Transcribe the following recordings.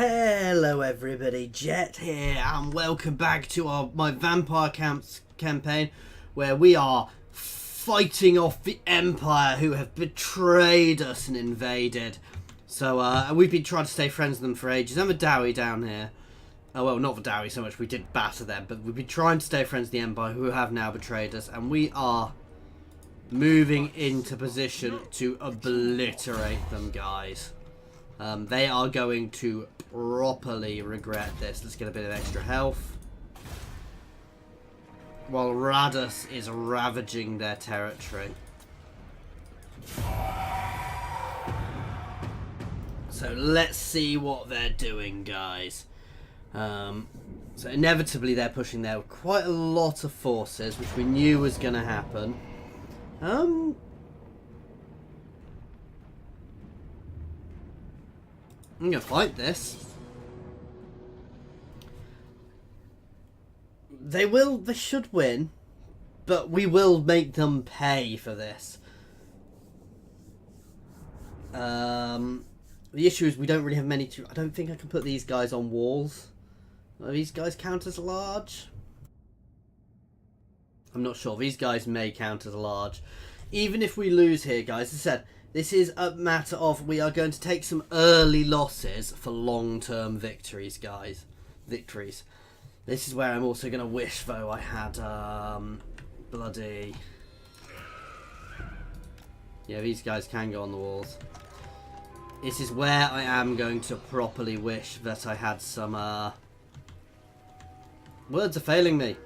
Hello everybody, Jet here, and welcome back to my Vampire Camps campaign, where we are fighting off the Empire who have betrayed us and invaded. So we've been trying to stay friends with them for ages. I'm a Dowie down here. Oh well, not the Dowie so much, we did batter them, but we've been trying to stay friends with the Empire who have now betrayed us, and we are moving into position to obliterate them, guys. They are going to properly regret this. Let's get a bit of extra health. While Raddus is ravaging their territory. So let's see what they're doing, guys. So inevitably they're pushing there with quite a lot of forces, which we knew was going to happen. I'm going to fight this. They should win, but we will make them pay for this. The issue is we don't really have many I don't think I can put these guys on walls. Are these guys count as large? I'm not sure. These guys may count as large. Even if we lose here, guys, as I said, this is a matter of we are going to take some early losses for long-term victories, guys. Victories. This is where I'm also going to wish, though, I had bloody... Yeah, these guys can go on the walls. This is where I am going to properly wish that I had some... Words are failing me.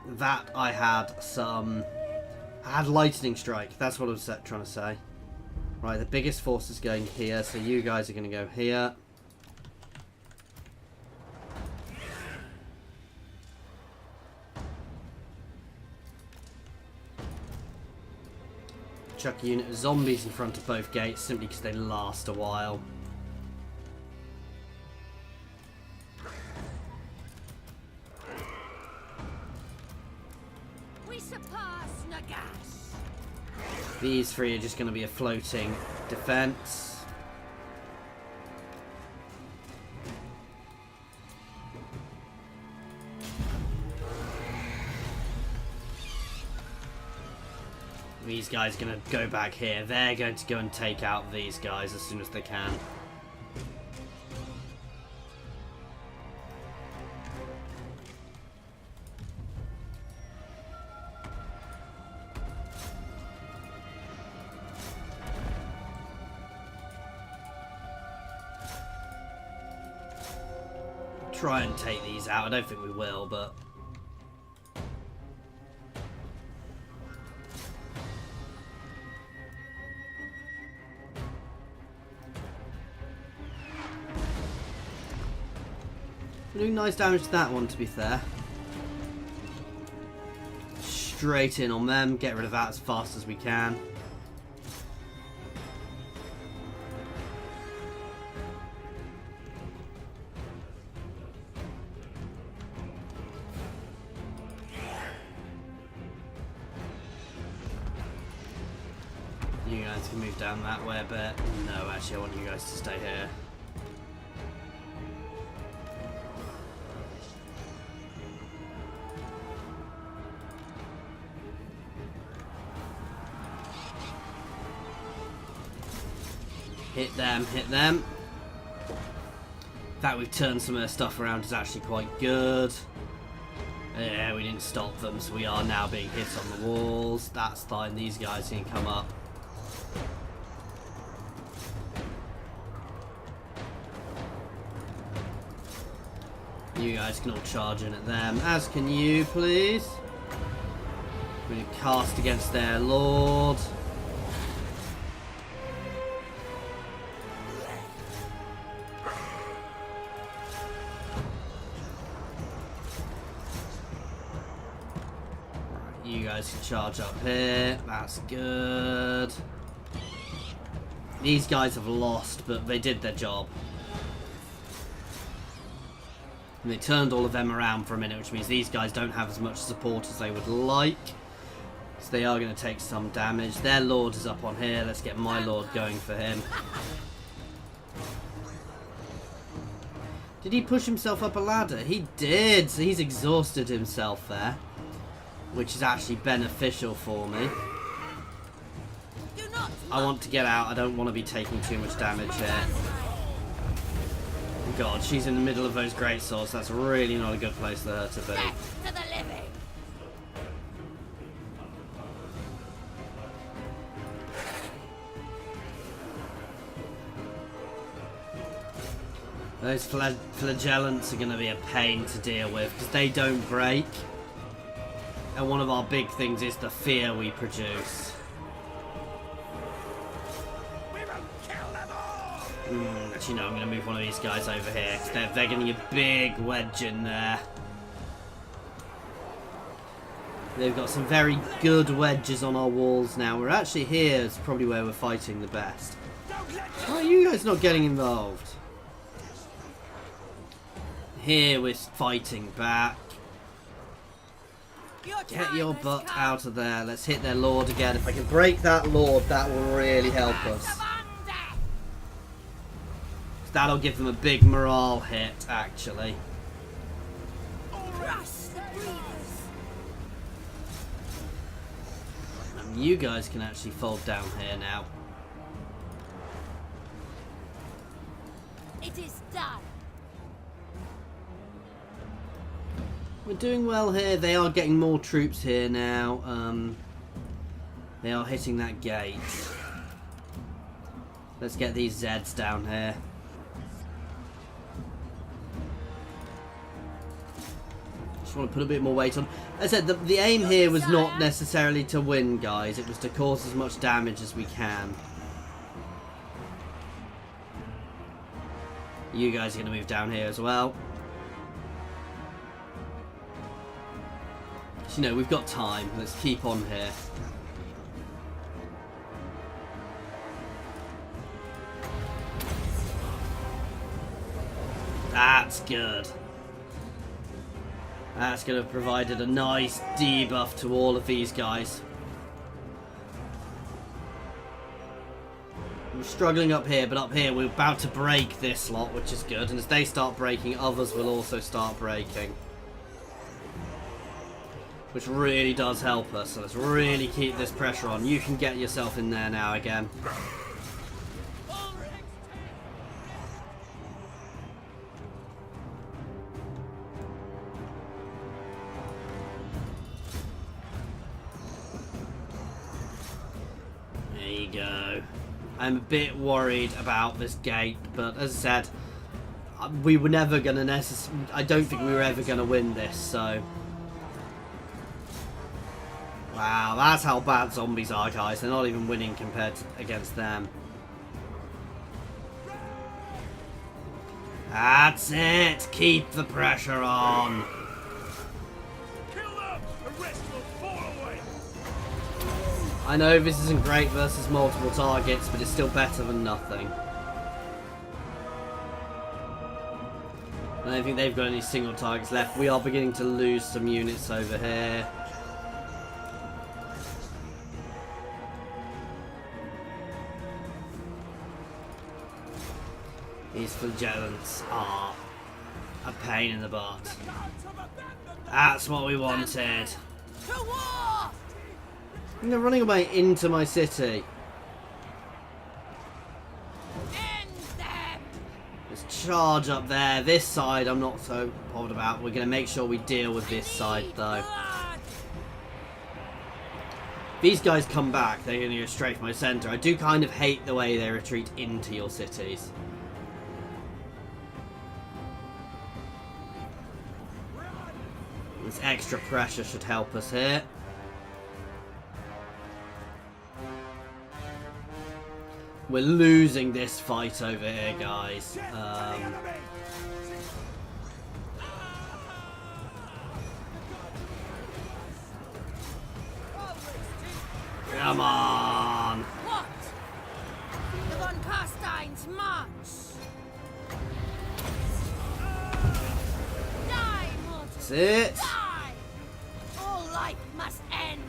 That I had some... I had lightning strike. That's what I was trying to say. Right, the biggest force is going here, so you guys are going to go here. Chuck a unit of zombies in front of both gates simply because they last a while. These three are just going to be a floating defense. These guys are going to go back here. They're going to go and take out these guys as soon as they can. Try and take these out. I don't think we will, but... We're doing nice damage to that one, to be fair. Straight in on them. Get rid of that as fast as we can. You guys can move down that way a bit. No, actually I want you guys to stay here. Hit them, hit them. The fact we've turned some of their stuff around is actually quite good. Yeah, we didn't stop them, so we are now being hit on the walls. That's fine, these guys can come up. You guys can all charge in at them, as can you, please. We're going to cast against their lord. You guys can charge up here. That's good. These guys have lost, but they did their job. And they turned all of them around for a minute, which means these guys don't have as much support as they would like. So they are going to take some damage. Their lord is up on here. Let's get my lord going for him. Did he push himself up a ladder? He did. So he's exhausted himself there, which is actually beneficial for me. I want to get out. I don't want to be taking too much damage here. God, she's in the middle of those great swords. That's really not a good place for her to be. Those flagellants are going to be a pain to deal with because they don't break. And one of our big things is the fear we produce. Actually, no, I'm going to move one of these guys over here because they're getting a big wedge in there. They've got some very good wedges on our walls now. We're actually here. It's probably where we're fighting the best. Why are you guys not getting involved? Here we're fighting back. Get your butt out of there. Let's hit their lord again. If I can break that lord, that will really help us. That'll give them a big morale hit, actually. And you guys can actually fold down here now. It is done. We're doing well here. They are getting more troops here now. They are hitting that gate. Let's get these Zeds down here. Just want to put a bit more weight on. As I said, the aim here was not necessarily to win, guys. It was to cause as much damage as we can. You guys are going to move down here as well. You know, we've got time. Let's keep on here. That's good. That's going to have provided a nice debuff to all of these guys. We're struggling up here, but up here we're about to break this lot, which is good. And as they start breaking, others will also start breaking. Which really does help us. So let's really keep this pressure on. You can get yourself in there now again. There you go. I'm a bit worried about this gate, but as I said, we were never going to I don't think we were ever going to win this, so... Wow, that's how bad zombies are, guys. They're not even winning compared to, against them. That's it. Keep the pressure on. Kill them. The rest will fall away. I know this isn't great versus multiple targets, but it's still better than nothing. I don't think they've got any single targets left. We are beginning to lose some units over here. These flagellants are a pain in the butt. That's what we wanted. And they're running away into my city. Let's charge up there. This side I'm not so bothered about. We're going to make sure we deal with this side though. These guys come back. They're going to go straight for my centre. I do kind of hate the way they retreat into your cities. This extra pressure should help us here. We're losing this fight over here, guys. Come on! What? The Von Carstein's march! Die, mortals! That's it! Die! All life must end!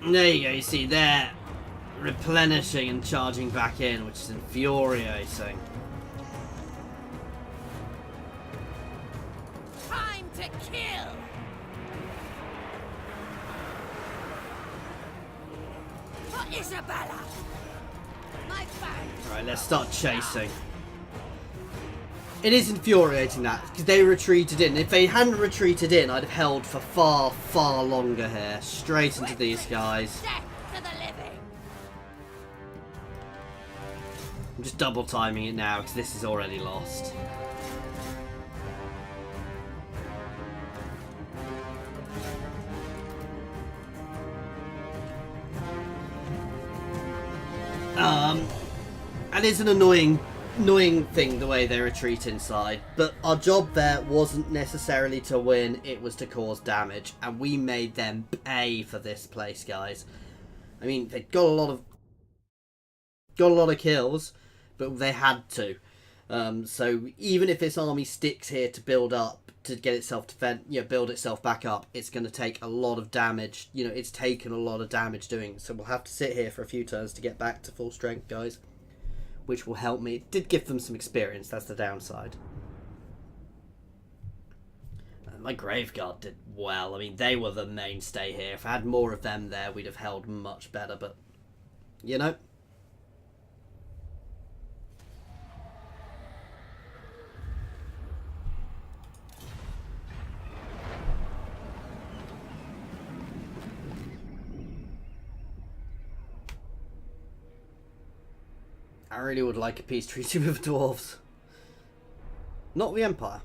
There you go, you see, they're replenishing and charging back in, which is infuriating. Time to kill! For Isabella! My bang! Alright, let's start chasing. It is infuriating that, because they retreated in. If they hadn't retreated in, I'd have held for far, far longer here. Straight into these guys. Death to the living! I'm just double timing it now, because this is already lost. And it's an annoying thing the way they retreat inside, but our job there wasn't necessarily to win, it was to cause damage, and we made them pay for this place, guys. I mean, they got a lot of kills, but they had to. So even if this army sticks here to build up, to get itself build itself back up, it's going to take a lot of damage. You know, it's taken a lot of damage doing, so we'll have to sit here for a few turns to get back to full strength, guys. Which will help me. It did give them some experience, that's the downside. My Graveguard did well. I mean, they were the mainstay here. If I had more of them there, we'd have held much better, but, you know. I really would like a peace treaty with dwarves. Not the Empire.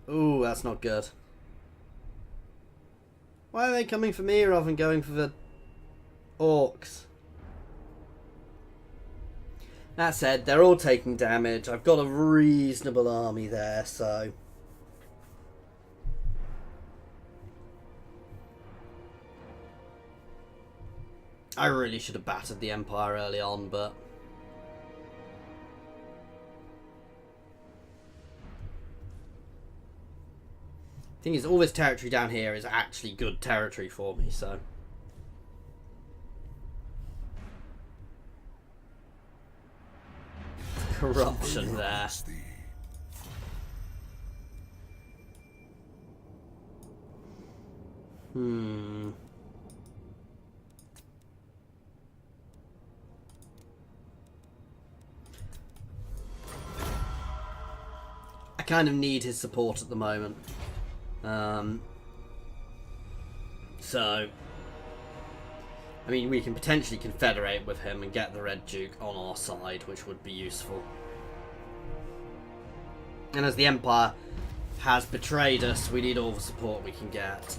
Ooh, that's not good. Why are they coming for me rather than going for the orcs? That said, they're all taking damage. I've got a reasonable army there, so... I really should have battered the Empire early on, but... thing is, all this territory down here is actually good territory for me, so... corruption there. I kind of need his support at the moment. So, I mean, we can potentially confederate with him and get the Red Duke on our side, which would be useful. And as the Empire has betrayed us, we need all the support we can get.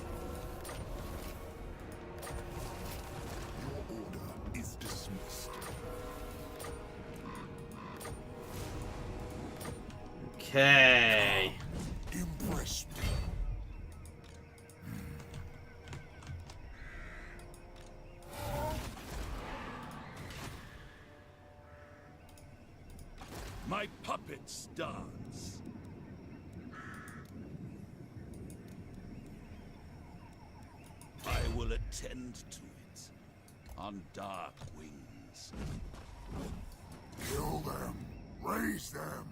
Your order is dismissed. Okay. Impress me. My puppet dance. I will attend to it on dark wings. Kill them. Raise them.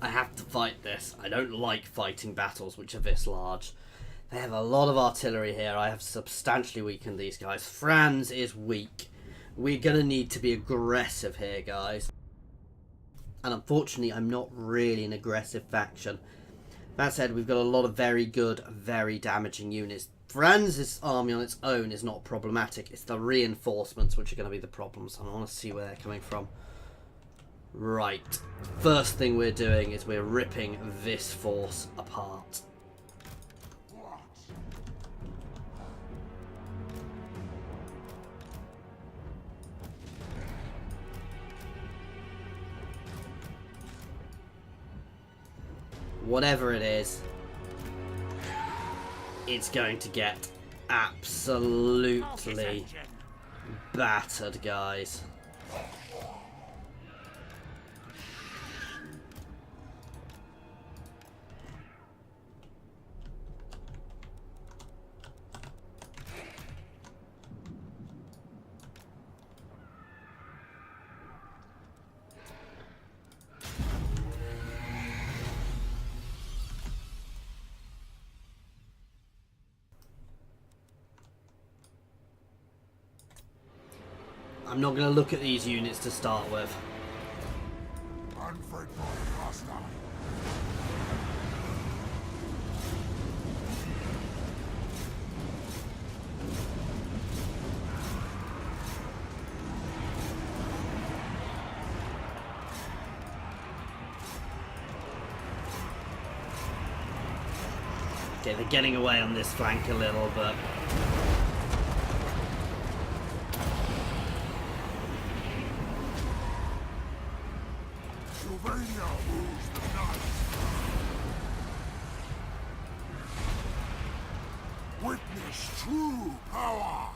I have to fight this. I don't like fighting battles which are this large. They have a lot of artillery here. I have substantially weakened these guys. Franz is weak. We're going to need to be aggressive here, guys. And unfortunately, I'm not really an aggressive faction. That said, we've got a lot of very good, very damaging units. Franz's army on its own is not problematic. It's the reinforcements which are going to be the problems. I want to see where they're coming from. Right. First thing we're doing is we're ripping this force apart. Whatever it is, it's going to get absolutely battered, guys. I'm not going to look at these units to start with. Unfaithful hostile. Okay, they're getting away on this flank a little, but... Sylvania rules the night. Witness true power.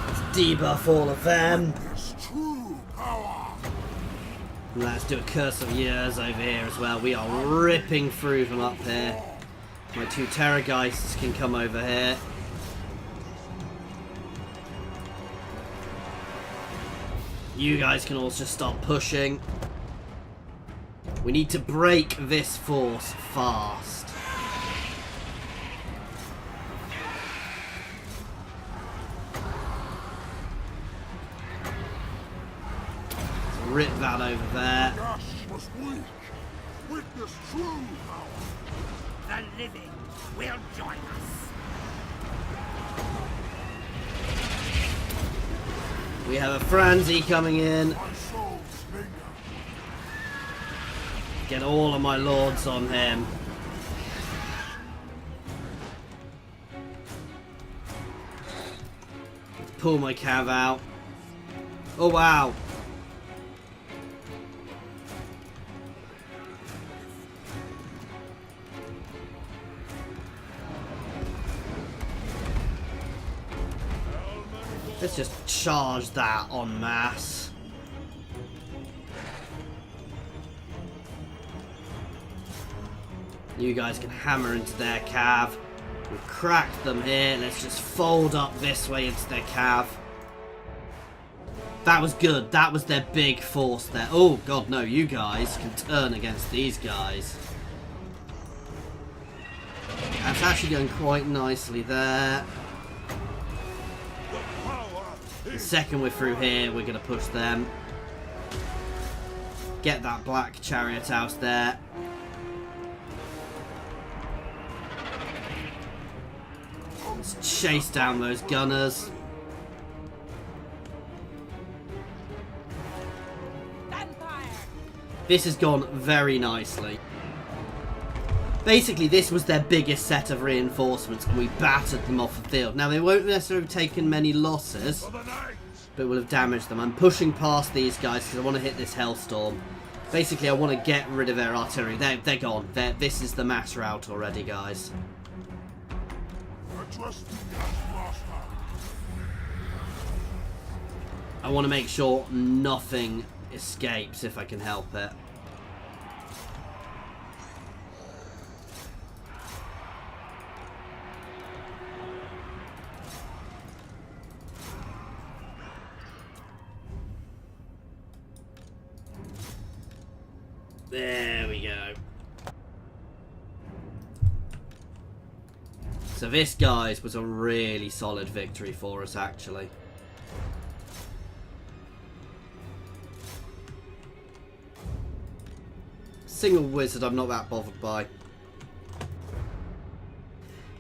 Let's debuff all of them. Witness true power. Let's do a Curse of Years over here as well. We are ripping through from up here. My two Terrorgeists can come over here. You guys can also start pushing. We need to break this force fast. Rip that over there. Dash was weak. Witness true power. The living will join us. We have a Franzi coming in. My soul's linger. Get all of my lords on him. Pull my cav out. Oh wow. Let's just charge that en masse. You guys can hammer into their cav. We've cracked them here. Let's just fold up this way into their cav. That was good. That was their big force there. Oh, God, no. You guys can turn against these guys. That's actually going quite nicely there. The second we're through here, we're going to push them. Get that black chariot house there. Let's chase down those gunners. Vampire! This has gone very nicely. Basically, this was their biggest set of reinforcements, and we battered them off the field. Now, they won't necessarily have taken many losses, For the night. but will have damaged them. I'm pushing past these guys because I want to hit this Hellstorm. Basically, I want to get rid of their artillery. They're gone. This is the mass rout already, guys. Address me as master. I want to make sure nothing escapes if I can help it. There we go. So this, guys, was a really solid victory for us, actually. Single wizard I'm not that bothered by.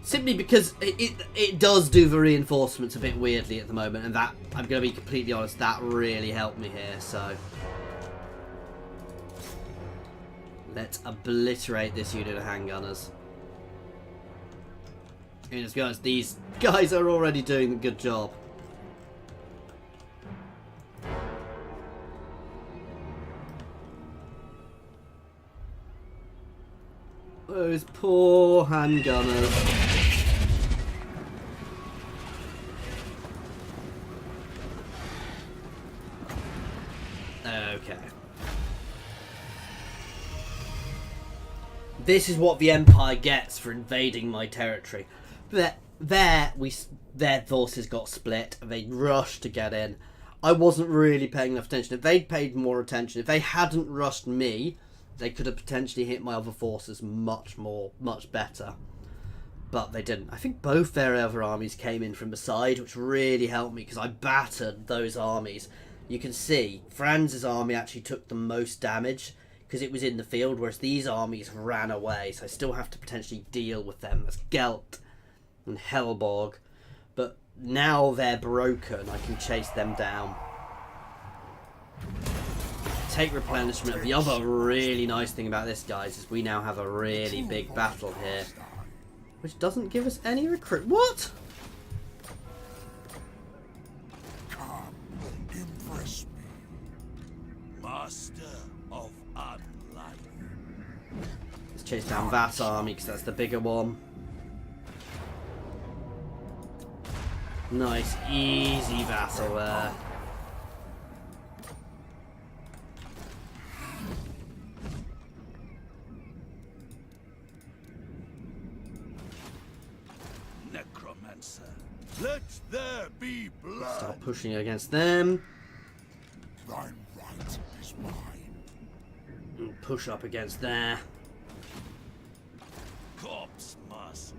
Simply because it does do the reinforcements a bit weirdly at the moment, and that, I'm going to be completely honest, that really helped me here, so... Let's obliterate this unit of handgunners. And as guys, these guys are already doing a good job. Those poor handgunners. Okay. This is what the Empire gets for invading my territory. Their forces got split. They rushed to get in. I wasn't really paying enough attention. If they'd paid more attention, if they hadn't rushed me, they could have potentially hit my other forces much better. but they didn't. I think both their other armies came in from the side, which really helped me because I battered those armies. You can see Franz's army actually took the most damage because it was in the field, whereas these armies ran away, so I still have to potentially deal with them. That's Gelt and Hellborg, but now they're broken, I can chase them down. Take replenishment. The other really nice thing about this, guys, is we now have a really big battle here, which doesn't give us any recruit. What? Come, impress me. Master of unlife. Let's chase down that army because that's the bigger one. Nice, easy battle there. Necromancer, let there be blood. Start pushing against them. Thine right is mine. And push up against there. Corpse master.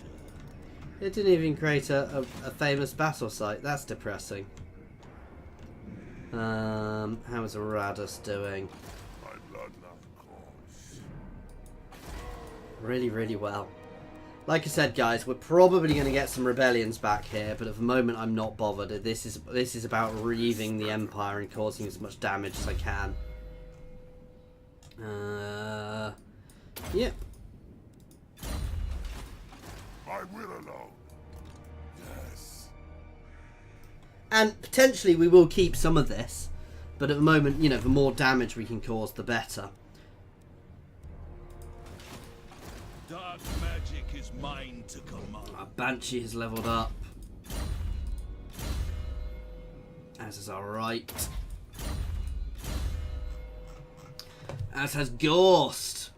It didn't even create a famous battle site. That's depressing. How is Raddus doing? My bloodline calls. Really, really well. Like I said, guys, we're probably going to get some rebellions back here, but at the moment I'm not bothered. This is about reaving the Empire and causing as much damage as I can. Yep. I will alone. Yes. And potentially we will keep some of this, but at the moment, you know, the more damage we can cause, the better. Dark magic is mine to command. Our Banshee has leveled up, as is our right. As has Gorst,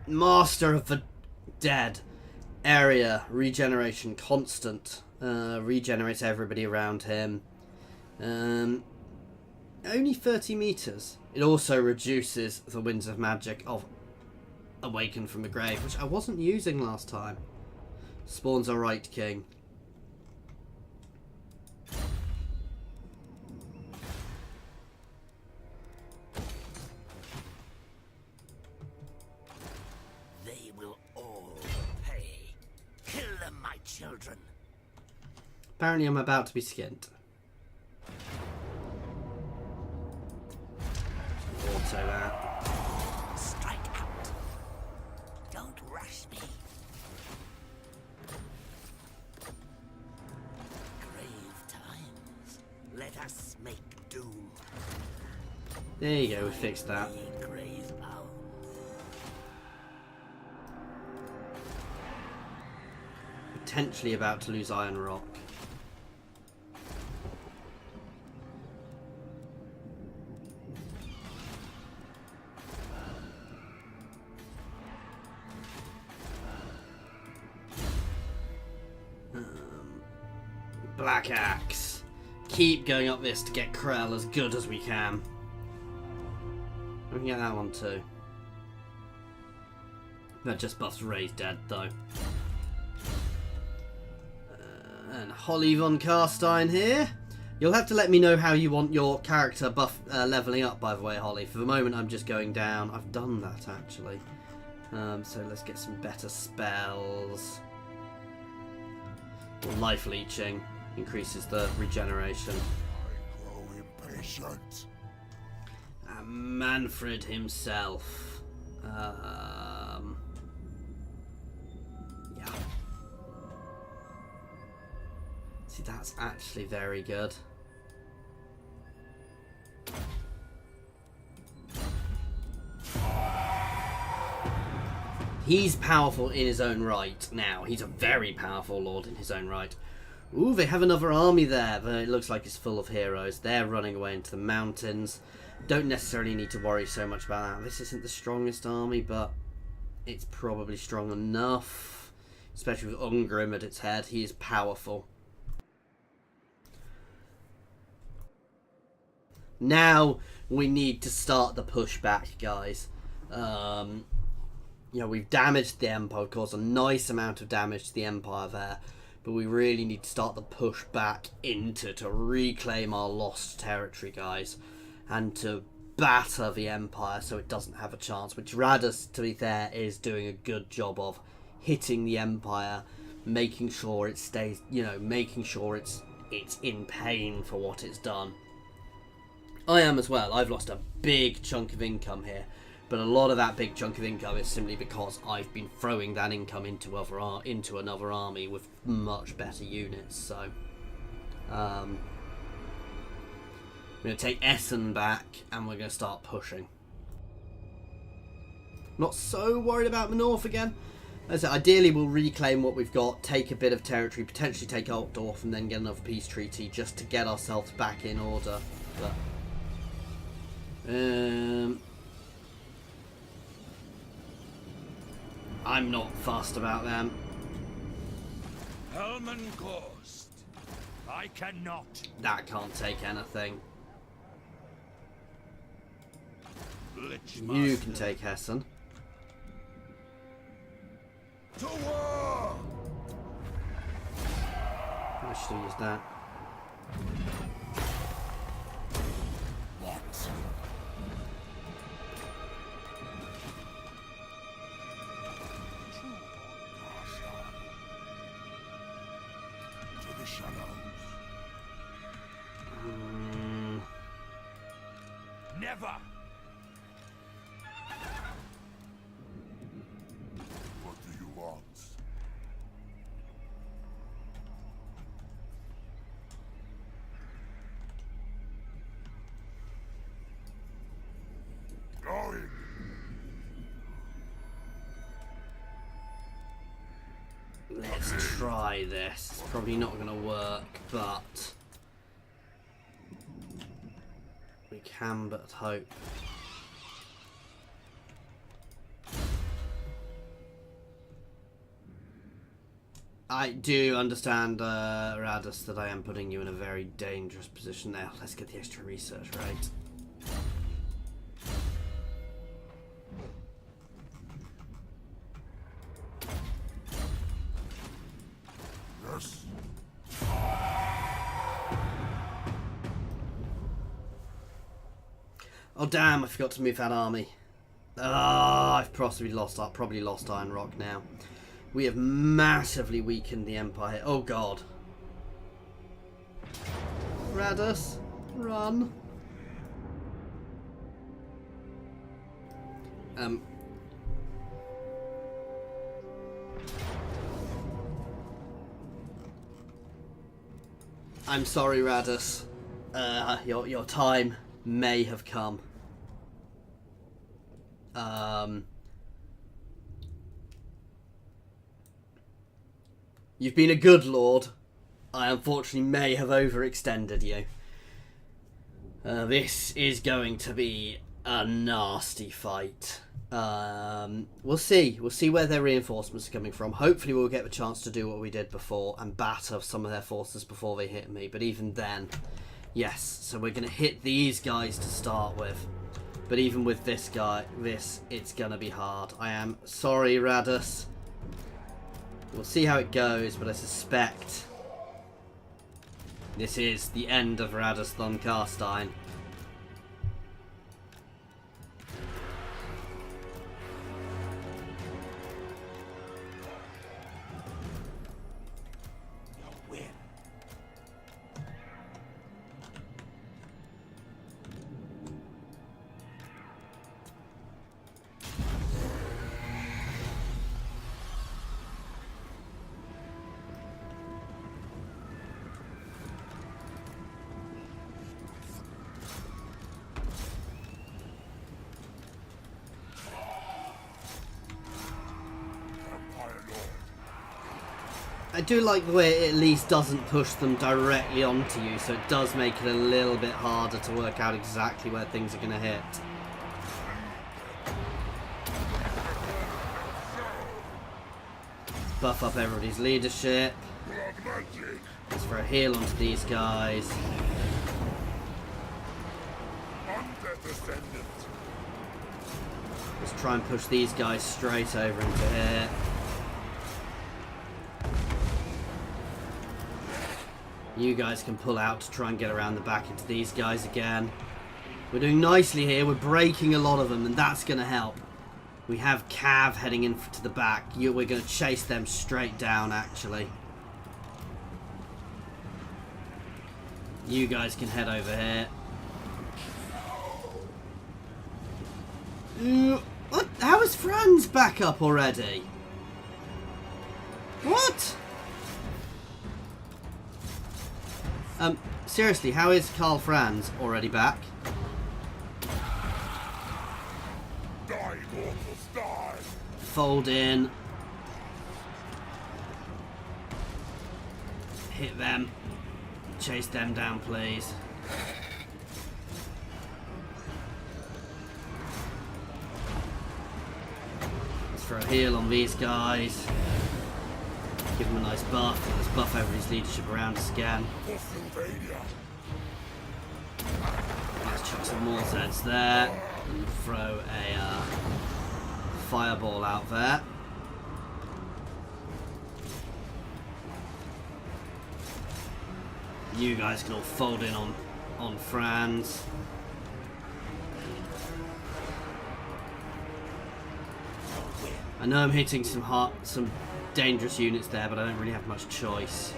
Master of the Dead. Area regeneration constant. Regenerates everybody around him. Only 30 meters. It also reduces the winds of magic of Awakened from the Grave, which I wasn't using last time. Spawns our right king. They will all pay. Kill them, my children. Apparently I'm about to be skinned. Auto that. Strike out. Don't rush me. Grave times. Let us make doom. There you go, we fixed that. Ye grave bound. Potentially about to lose Iron Rock. Black Axe. Keep going up this to get Krell as good as we can. We can get that one too. That just buffs Ray's dead though. And Holly von Carstein here. You'll have to let me know how you want your character buff leveling up, by the way, Holly. For the moment, I'm just going down. I've done that, actually. So let's get some better spells. Life leeching increases the regeneration. I grow impatient. Manfred himself. Yeah. See, that's actually very good. He's powerful in his own right now. He's a very powerful lord in his own right. Ooh, they have another army there, but it looks like it's full of heroes. They're running away into the mountains. Don't necessarily need to worry so much about that. This isn't the strongest army, but it's probably strong enough. Especially with Ungrim at its head. He is powerful. Now we need to start the pushback, guys. You know, we've damaged the Empire, caused a nice amount of damage to the Empire there, but we really need to start the push back to reclaim our lost territory, guys, and to batter the Empire so it doesn't have a chance, which Raddus, to be fair, is doing a good job of, hitting the Empire, making sure it stays, you know, making sure it's in pain for what it's done. I am as well. I've lost a big chunk of income here, but a lot of that big chunk of income is simply because I've been throwing that income into another army with much better units. So I'm going to take Essen back and we're going to start pushing. Not so worried about the north again. As I said, ideally we'll reclaim what we've got, take a bit of territory, potentially take Altdorf and then get another peace treaty just to get ourselves back in order. But I'm not fussed about them. Helman Ghost. I cannot. That can't take anything. You can take Hessen. To war! I should have used that. What? To the shadows. Never! What do you want? Going! Let's try this. It's probably not going to work, but we can but hope. I do understand, Raddus, that I am putting you in a very dangerous position now. Let's get the extra research right. Yes. Oh damn, I forgot to move that army. Ah, I've probably lost Iron Rock now. We have massively weakened the Empire. Oh god. Raddus, run. I'm sorry, Raddus. Your time may have come. You've been a good lord. I unfortunately may have overextended you. This is going to be a nasty fight. We'll see. We'll see where their reinforcements are coming from. Hopefully we'll get the chance to do what we did before and batter some of their forces before they hit me. But even then, yes. So we're going to hit these guys to start with. But even with this guy, it's going to be hard. I am sorry, Raddus. We'll see how it goes, but I suspect this is the end of Raddus Thunkarstein. I do like the way it at least doesn't push them directly onto you, so it does make it a little bit harder to work out exactly where things are going to hit. Buff up everybody's leadership. Let's throw a heal onto these guys. Let's try and push these guys straight over into here. You guys can pull out to try and get around the back into these guys again. We're doing nicely here. We're breaking a lot of them, and that's going to help. We have Cav heading in to the back. We're going to chase them straight down, actually. You guys can head over here. What? How is Franz back up already? What? Seriously, how is Karl Franz already back? Die, mortals, die! Fold in. Hit them. Chase them down, please. Let's throw a heal on these guys. Give him a nice buff. Let's buff over his leadership around us again. Let's chuck some more Zeds there. And throw a fireball out there. You guys can all fold in on Franz. I know I'm hitting some dangerous units there, but I don't really have much choice.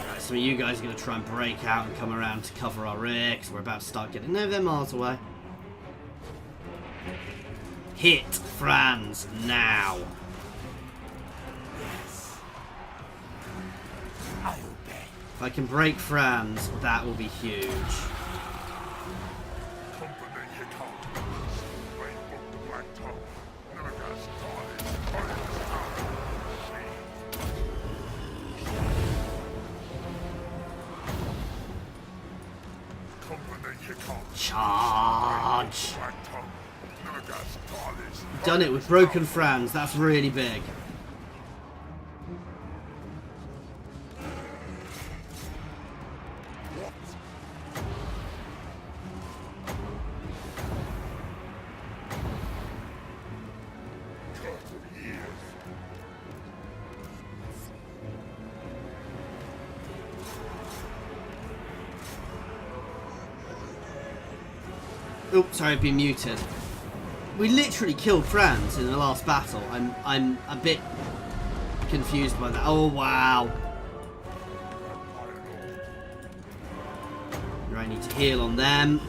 Right, some of you guys are going to try and break out and come around to cover our rear, because we're about to start getting... No, they're miles away. Hit Franz now. If I can break Franz, that will be huge. Charge! We've done it, we've broken Franz, that's really big. Oops, sorry, I've been muted. We literally killed Franz in the last battle. I'm a bit confused by that. Oh wow. I need to heal on them.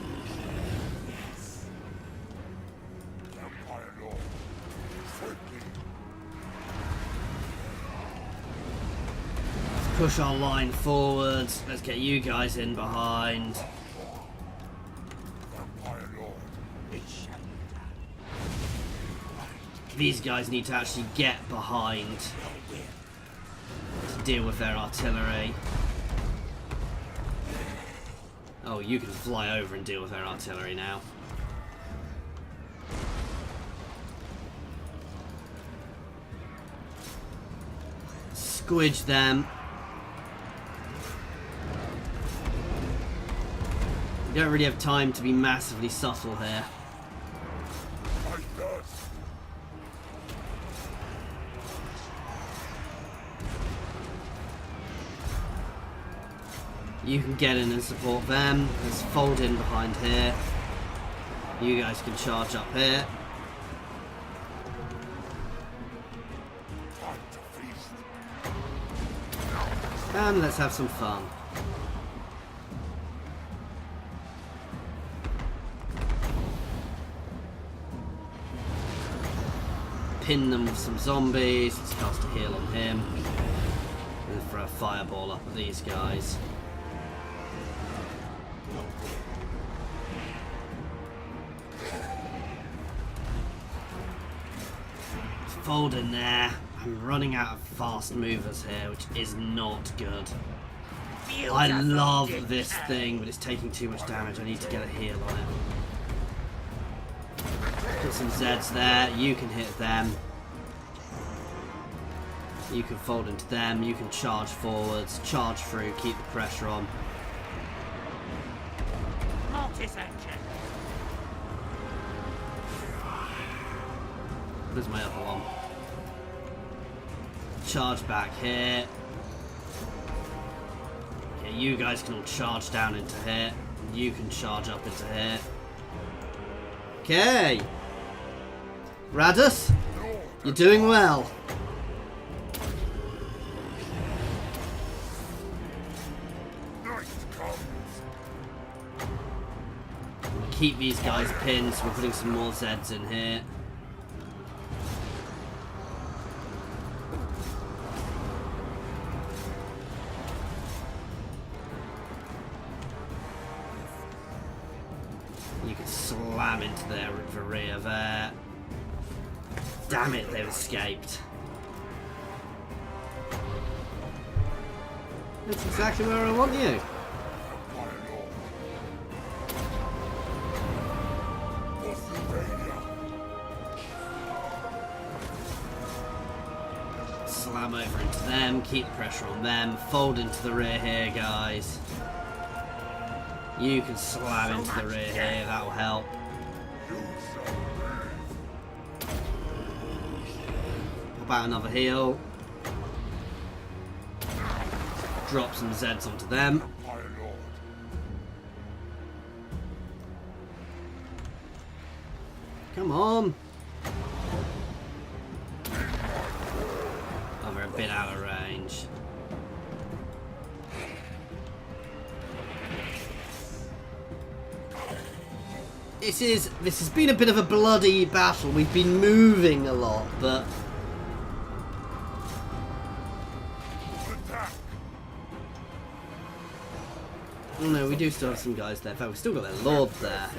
Let's push our line forwards. Let's get you guys in behind. These guys need to actually get behind to deal with their artillery. Oh, you can fly over and deal with their artillery now. Squidge them. We don't really have time to be massively subtle here. You can get in and support them. Let's fold in behind here. You guys can charge up here. And let's have some fun. Pin them with some zombies. Let's cast a heal on him. And throw a fireball up at these guys. Fold in there. I'm running out of fast movers here, which is not good. I love this thing, but it's taking too much damage. I need to get a heal on it. Put some Zeds there. You can hit them. You can fold into them. You can charge forwards, charge through, keep the pressure on. mortis engine. Where's my other one? Charge back here. Okay, you guys can all charge down into here. You can charge up into here. Okay. Raddus, you're doing well. Keep these guys pinned, so we're putting some more Zeds in here. You can slam into the rear there. Damn it, they've escaped. That's exactly where I want you. Slam over into them, keep pressure on them, fold into the rear here, guys. You can slam into the rear here, that'll help. Pop out another heal. Drop some Zeds onto them. Come on. Oh, they're a bit out of range. This has been a bit of a bloody battle. We've been moving a lot, but oh no, we do still have some guys there. In fact, we've still got their lord there.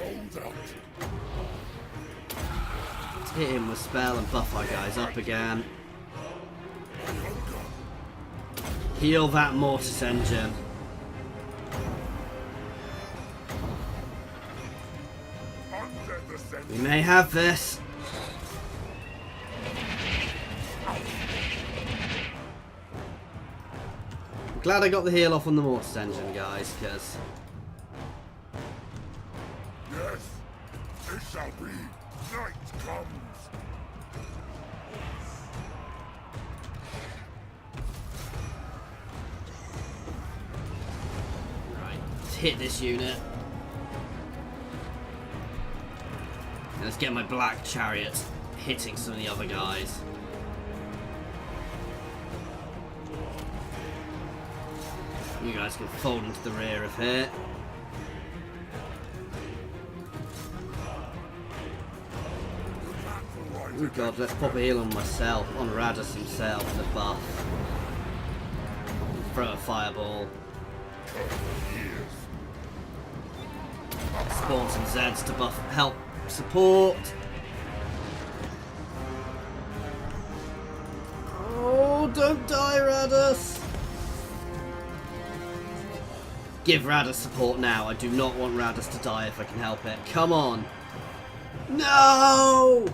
Let's hit him with spell and buff our guys up again. Heal that mortis engine. We may have this. I'm glad I got the heal off on the mortis engine, guys, because Yes, it shall be. Night comes. right, let's hit this unit. And let's get my black chariot hitting some of the other guys. You guys can fold into the rear of here. Oh god, let's pop a heal on myself, on Raddus himself, the buff. Throw a fireball. Spawn some Zeds to buff, help support. Oh, don't die, Raddus! Give Raddus support now. I do not want Raddus to die if I can help it. Come on. No!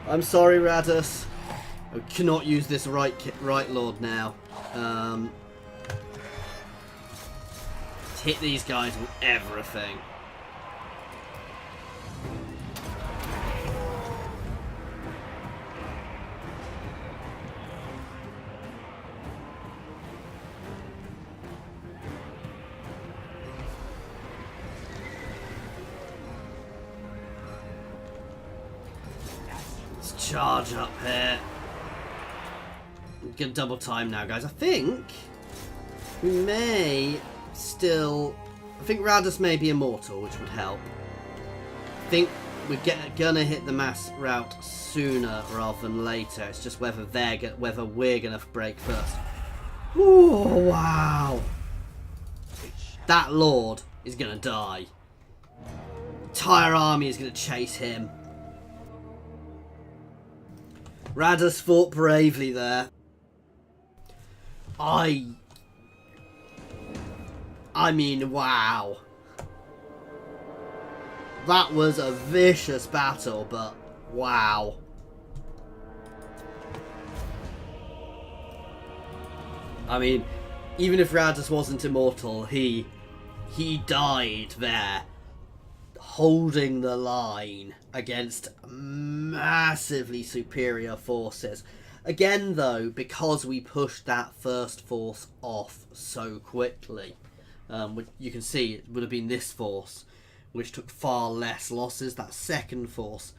I'm sorry, Raddus. I cannot use this right lord now. Hit these guys with everything. Let's charge up here. Get double time now, guys. I think we may still... I think Raddus may be immortal, which would help. I think we're gonna hit the mass route sooner rather than later. It's just whether we're gonna break first. Oh wow! That lord is gonna die. Entire army is gonna chase him. Raddus fought bravely there. I mean, wow. That was a vicious battle, but wow. I mean, even if Raddus wasn't immortal, he he died there, holding the line against massively superior forces. Again, though, because we pushed that first force off so quickly, you can see it would have been this force, which took far less losses. That second force,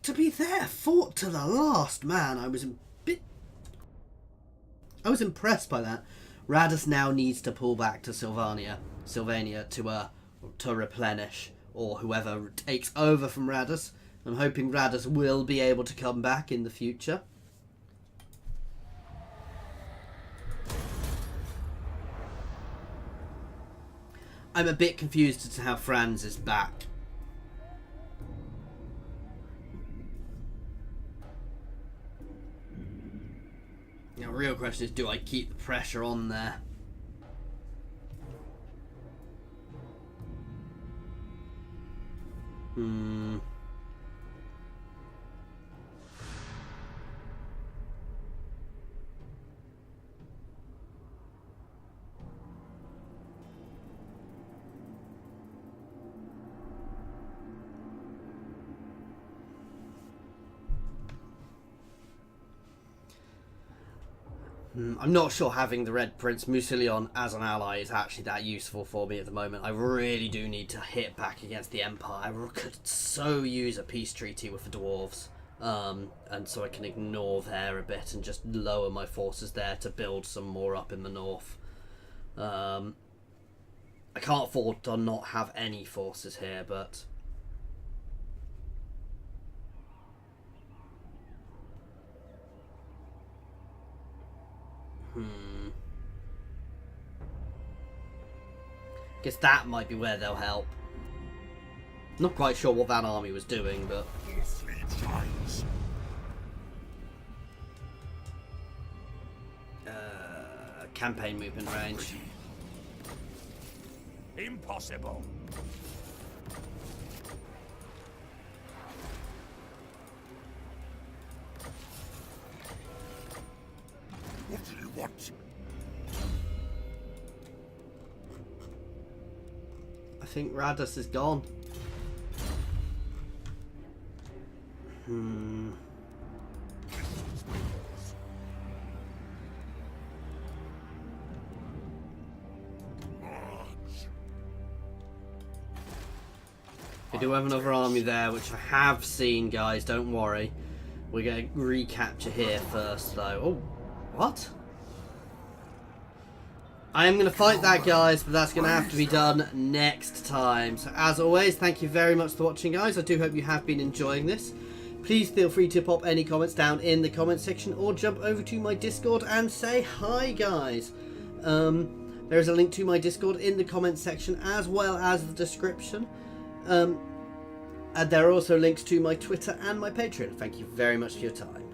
to be there, fought to the last man. I was impressed by that. Raddus now needs to pull back to Sylvania to replenish, or whoever takes over from Raddus. I'm hoping Raddus will be able to come back in the future. I'm a bit confused as to how Franz is back. Now, the real question is, do I keep the pressure on there? I'm not sure having the Red Prince Musilion as an ally is actually that useful for me at the moment. I really do need to hit back against the Empire. I could so use a peace treaty with the dwarves, and so I can ignore there a bit and just lower my forces there to build some more up in the north. I can't afford to not have any forces here, but guess that might be where they'll help. Not quite sure what that army was doing, but campaign movement range. Impossible. What do you want? I think Raddus is gone. We do have another army there, which I have seen, guys, don't worry. We're going to recapture here first, though. Oh, what? I am going to fight that, guys, but that's going to have to be done next time. So, as always, thank you very much for watching, guys. I do hope you have been enjoying this. Please feel free to pop any comments down in the comment section or jump over to my Discord and say hi, guys. There is a link to my Discord in the comment section as well as the description. And there are also links to my Twitter and my Patreon. Thank you very much for your time.